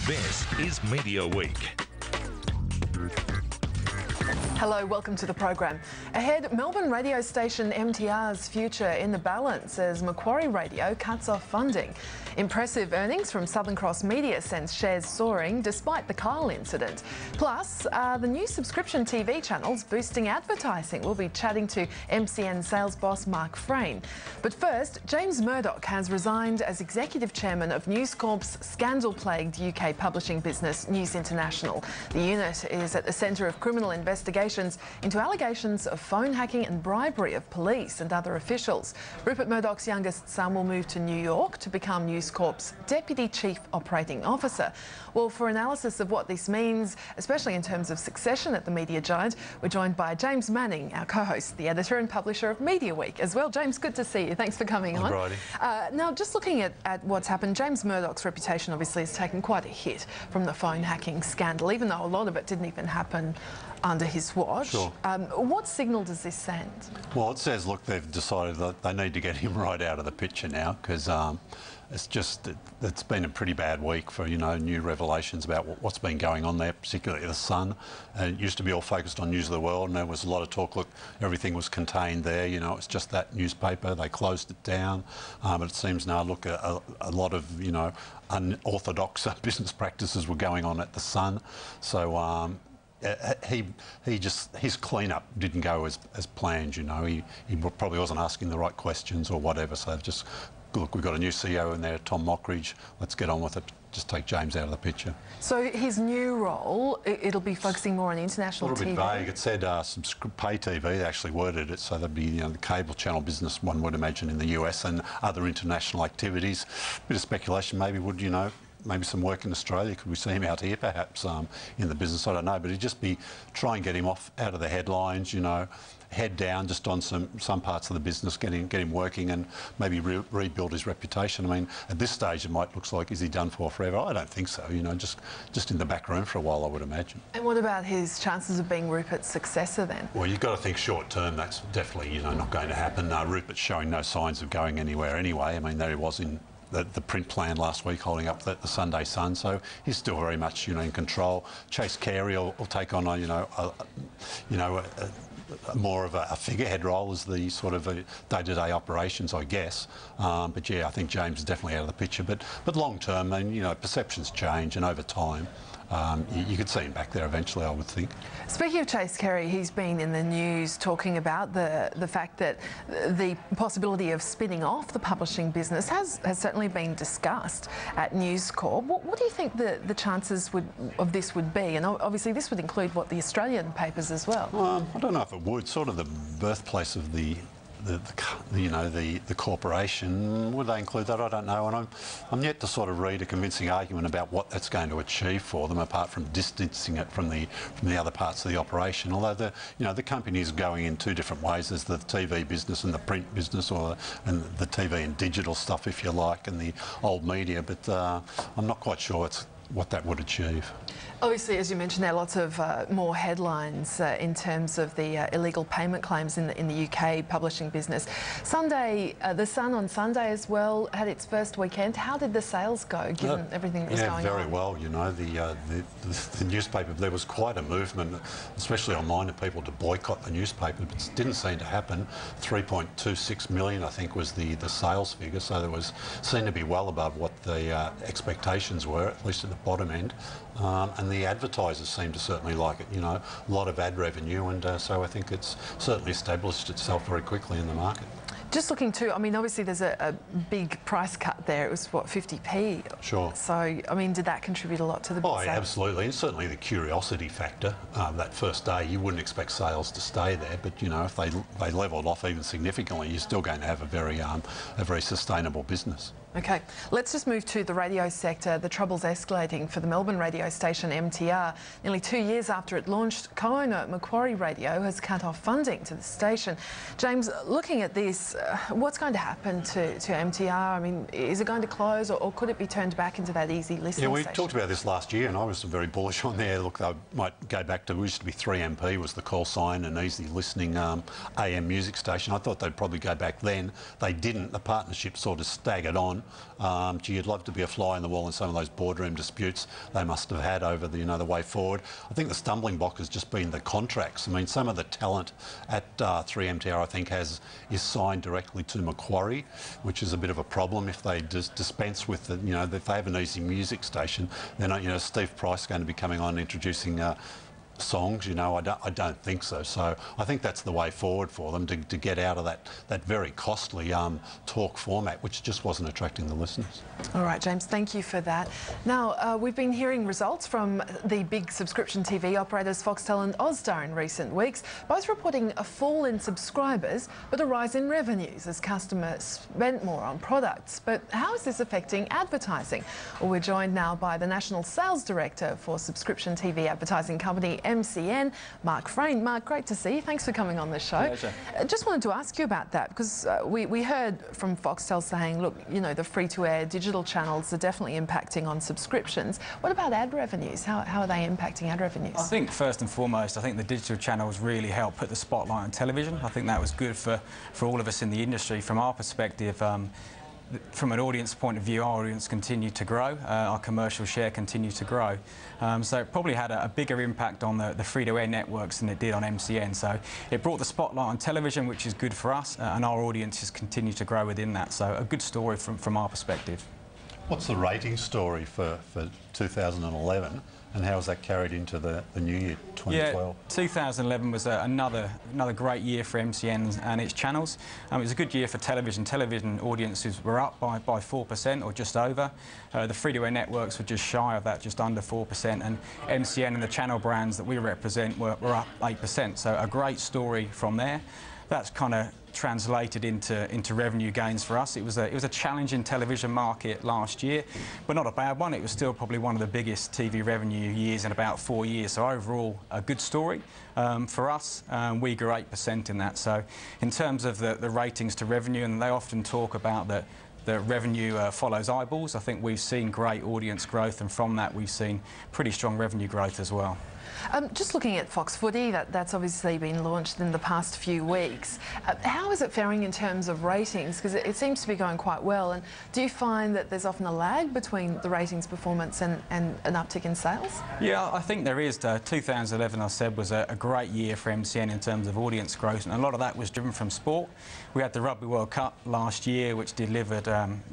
This is Mediaweek. Hello, welcome to the program. Ahead, Melbourne radio station MTR's future in the balance as Macquarie Radio cuts off funding. Impressive earnings from Southern Cross Media sends shares soaring despite the Kyle incident. Plus, the new subscription TV channels boosting advertising. We'll be chatting to MCN sales boss Mark Frayne. But first, James Murdoch has resigned as executive chairman of News Corp's scandal-plagued UK publishing business News International. The unit is at the centre of criminal investigations into allegations of phone hacking and bribery of police and other officials. Rupert Murdoch's youngest son will move to New York to become News Corp's Deputy Chief Operating Officer. Well, for analysis of what this means, especially in terms of succession at the media giant, we're joined by James Manning, our co-host, the editor and publisher of Mediaweek as well. James, good to see you. Thanks for coming on. Righty. Now, just looking at what's happened, James Murdoch's reputation obviously has taken quite a hit from the phone hacking scandal, even though a lot of it didn't even happen under his watch. Sure. What signal does this send? Well, it says, look, they've decided that they need to get him right out of the picture now because it's been a pretty bad week for, new revelations about what's been going on there, particularly the Sun. It used to be all focused on News of the World, and there was a lot of talk, look, everything was contained there, it's just that newspaper, they closed it down. But it seems now, look, a lot of, unorthodox business practices were going on at the Sun. So, his clean-up didn't go as planned, He probably wasn't asking the right questions or whatever, so they've just, look, we've got a new CEO in there, Tom Mockridge, let's get on with it, just take James out of the picture. So his new role, it'll be focusing more on international TV? A little bit vague. It said pay TV, they actually worded it, so that'd be the cable channel business, one would imagine, in the US and other international activities. Bit of speculation, maybe would, maybe some work in Australia. Could we see him out here perhaps in the business? I don't know, but it'd just be try and get him out of the headlines, head down just on some parts of the business, get him working and maybe rebuild his reputation. I mean, at this stage it might look like, is he done for forever? I don't think so, just in the back room for a while, I would imagine. And what about his chances of being Rupert's successor then? Well, you've got to think short term, that's definitely, not going to happen. Rupert's showing no signs of going anywhere anyway. I mean, there he was in the print plan last week holding up the Sunday Sun, so he's still very much in control. Chase Carey will take on more of a figurehead role as the sort of day-to-day operations, I guess. But yeah, I think James is definitely out of the picture. But long term, perceptions change, and over time, you could see him back there eventually, I would think. Speaking of Chase Carey, he's been in the news talking about the fact that the possibility of spinning off the publishing business has certainly been discussed at News Corp. What do you think the chances of this would be? And obviously this would include, the Australian papers as well? I don't know if it would. Sort of the birthplace of the corporation, would they include that? I don't know, and I'm yet to sort of read a convincing argument about what that's going to achieve for them, apart from distancing it from the other parts of the operation. Although the company is going in two different ways. There's the TV business and the print business, and the TV and digital stuff, if you like, and the old media. But I'm not quite sure what that would achieve. Obviously, as you mentioned, there are lots of more headlines in terms of the illegal payment claims in the UK publishing business. Sunday, the Sun on Sunday as well had its first weekend. How did the sales go, given everything that was going on? Yeah, very well. The newspaper, there was quite a movement, especially online, of people to boycott the newspaper, but it didn't seem to happen. 3.26 million, I think, was the sales figure, so there seemed to be well above what the expectations were, at least at the bottom end. And the advertisers seem to certainly like it, a lot of ad revenue, and so I think it's certainly established itself very quickly in the market. Just looking too, I mean, obviously there's a big price cut there. It was, 50p? Sure. So, I mean, did that contribute a lot to the big sales? Absolutely, and certainly the curiosity factor. That first day, you wouldn't expect sales to stay there, but, if they levelled off even significantly, you're still going to have a very sustainable business. Okay, let's just move to the radio sector. The trouble's escalating for the Melbourne radio station MTR. Nearly 2 years after it launched, co-owner Macquarie Radio has cut off funding to the station. James, looking at this, what's going to happen to MTR? I mean, is it going to close, or could it be turned back into that easy listening Yeah, we station? talked about this last year, and I was very bullish on there. Look, they might go back to, it used to be 3MP was the call sign, and easy listening AM music station. I thought they'd probably go back then. They didn't. The partnership sort of staggered on. Gee, you'd love to be a fly in the wall in some of those boardroom disputes they must have had over the, the way forward. I think the stumbling block has just been the contracts. I mean, some of the talent at 3MTR, I think, is signed directly to Macquarie, which is a bit of a problem if they dispense with the, if they have an easy music station, then, Steve Price going to be coming on introducing songs, I don't think so. So I think that's the way forward for them to get out of that very costly talk format, which just wasn't attracting the listeners. All right, James, thank you for that. Now, we've been hearing results from the big subscription TV operators Foxtel and Austar in recent weeks, both reporting a fall in subscribers but a rise in revenues as customers spent more on products. But how is this affecting advertising? Well, we're joined now by the National Sales Director for subscription TV advertising company MCN, Mark Frayne. Mark, great to see you. Thanks for coming on the show. Pleasure. Just wanted to ask you about that because we heard from Foxtel saying, look, the free-to-air digital channels are definitely impacting on subscriptions. What about ad revenues? How are they impacting ad revenues? I think first and foremost, I think the digital channels really helped put the spotlight on television. I think that was good for all of us in the industry. From our perspective, from an audience point of view, our audience continued to grow, our commercial share continued to grow. So it probably had a bigger impact on the free-to-air networks than it did on MCN. So it brought the spotlight on television, which is good for us, and our audiences continue to grow within that. So a good story from our perspective. What's the rating story for 2011, and how was that carried into the new year, 2012? Yeah, 2011 was another great year for MCN and its channels. It was a good year for television. Television audiences were up by 4% or just over. The free-to-air networks were just shy of that, just under 4%, and MCN and the channel brands that we represent were up 8%. So a great story from there. That's kind of translated into revenue gains for us. It was a challenging television market last year, but not a bad one. It was still probably one of the biggest TV revenue years in about 4 years. So overall, a good story for us. We grew 8% in that. So in terms of the ratings to revenue, and they often talk about that the revenue follows eyeballs. I think we've seen great audience growth, and from that we've seen pretty strong revenue growth as well. Just looking at Fox Footy, that's obviously been launched in the past few weeks. How is it faring in terms of ratings? Because it seems to be going quite well. And do you find that there's often a lag between the ratings performance and an uptick in sales? Yeah, I think there is. 2011, I said, was a great year for MCN in terms of audience growth, and a lot of that was driven from sport. We had the Rugby World Cup last year, which delivered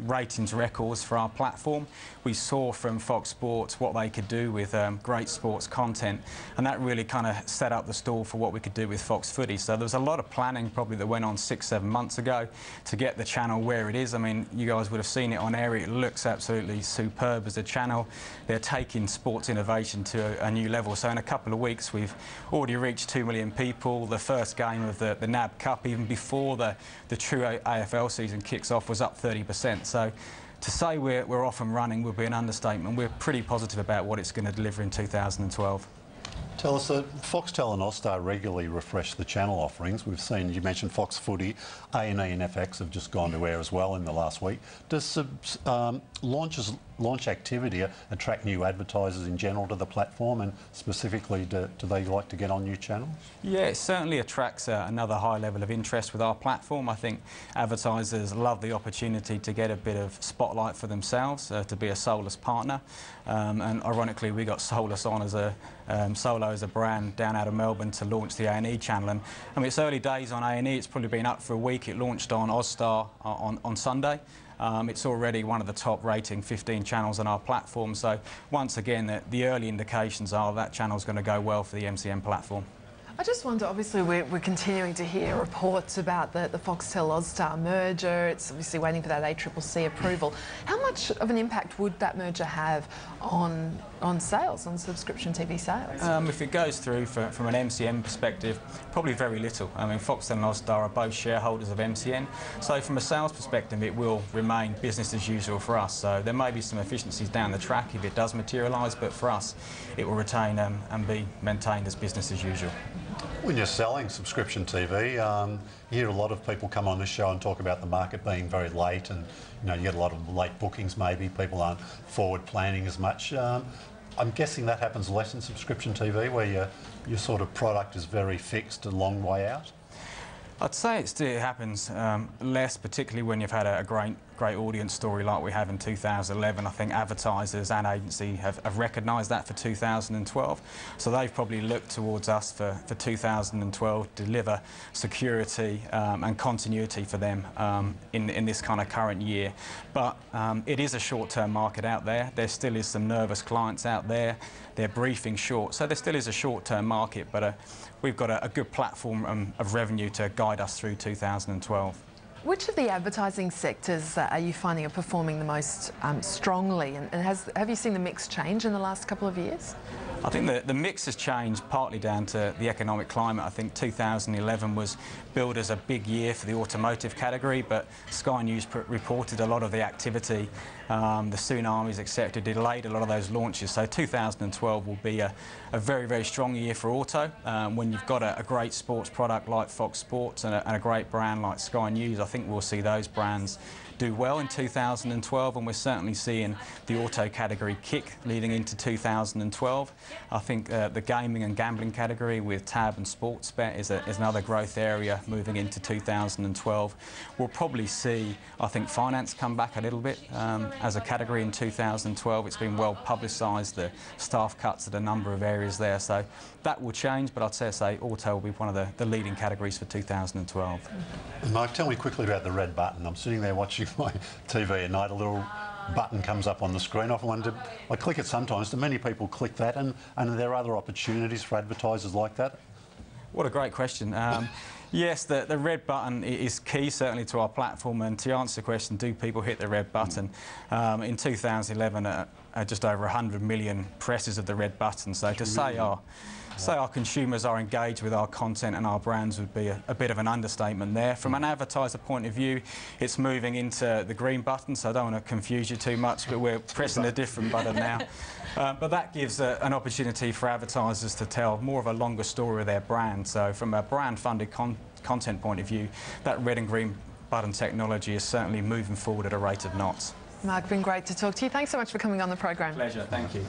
ratings records for our platform. We saw from Fox Sports what they could do with great sports content, and that really kind of set up the stall for what we could do with Fox Footy. So there was a lot of planning probably that went on 6-7 months ago to get the channel where it is. I mean, you guys would have seen it on air. It looks absolutely superb as a channel. They're taking sports innovation to a new level. So in a couple of weeks, we've already reached 2 million people. The first game of the NAB Cup, even before the true AFL season kicks off, was up 30%. So to say we're off and running would be an understatement. We're pretty positive about what it's going to deliver in 2012. Tell us that Foxtel and Austar regularly refresh the channel offerings. We've seen, you mentioned Fox Footy, A&E and FX have just gone to air as well in the last week. Does launch activity attract new advertisers in general to the platform, and specifically do they like to get on new channels? Yeah, it certainly attracts another high level of interest with our platform. I think advertisers love the opportunity to get a bit of spotlight for themselves, to be a Solus partner. And ironically, we got Solus on as a Solo as a brand down out of Melbourne to launch the A&E channel. And I mean, it's early days on A&E. It's probably been up for a week. It launched on Austar on Sunday. It's already one of the top rating 15 channels on our platform. So once again, the early indications are that channel's going to go well for the MCN platform. I just wonder, obviously we're continuing to hear reports about the Foxtel-Austar merger. It's obviously waiting for that ACCC approval. How much of an impact would that merger have on sales, on subscription TV sales? If it goes through from an MCN perspective, probably very little. I mean, Foxtel and Austar are both shareholders of MCN. So from a sales perspective, it will remain business as usual for us. So there may be some efficiencies down the track if it does materialise, but for us, it will retain and be maintained as business as usual. When you're selling subscription TV, you hear a lot of people come on this show and talk about the market being very late, and you get a lot of late bookings maybe, people aren't forward planning as much. I'm guessing that happens less in subscription TV, where your sort of product is very fixed a long way out? I'd say it happens less, particularly when you've had a great audience story like we have in 2011. I think advertisers and agency have recognised that for 2012. So they've probably looked towards us for 2012 to deliver security and continuity for them in this kind of current year. But it is a short-term market out there. There still is some nervous clients out there. They're briefing short. So there still is a short-term market, but we've got a good platform of revenue to guide us through 2012. Which of the advertising sectors are you finding are performing the most strongly, and have you seen the mix change in the last couple of years? I think the mix has changed partly down to the economic climate. I think 2011 was billed as a big year for the automotive category, but Sky News reported a lot of the activity, the tsunamis, etc., delayed a lot of those launches. So 2012 will be a very, very strong year for auto. When you've got a great sports product like Fox Sports and a great brand like Sky News, I think we'll see those brands do well in 2012, and we're certainly seeing the auto category kick leading into 2012. I think the gaming and gambling category with Tab and Sportsbet is another growth area moving into 2012. We'll probably see, I think, finance come back a little bit as a category in 2012. It's been well publicised, the staff cuts at a number of areas there, so that will change, but I'd say auto will be one of the leading categories for 2012. And Mike, tell me quickly about the red button. I'm sitting there watching my TV at night, a little button comes up on the screen. I click it sometimes. Do many people click that, and are there other opportunities for advertisers like that? What a great question. Yes, the red button is key certainly to our platform, and to answer the question, do people hit the red button? In 2011, just over 100 million presses of the red button, so to say our consumers are engaged with our content and our brands would be a bit of an understatement there. From an advertiser point of view, it's moving into the green button, so I don't want to confuse you too much, but we're pressing a different button now. But that gives an opportunity for advertisers to tell more of a longer story of their brand. So from a brand-funded content point of view, that red and green button technology is certainly moving forward at a rate of knots. Mark, been great to talk to you. Thanks so much for coming on the program. Pleasure, thank you.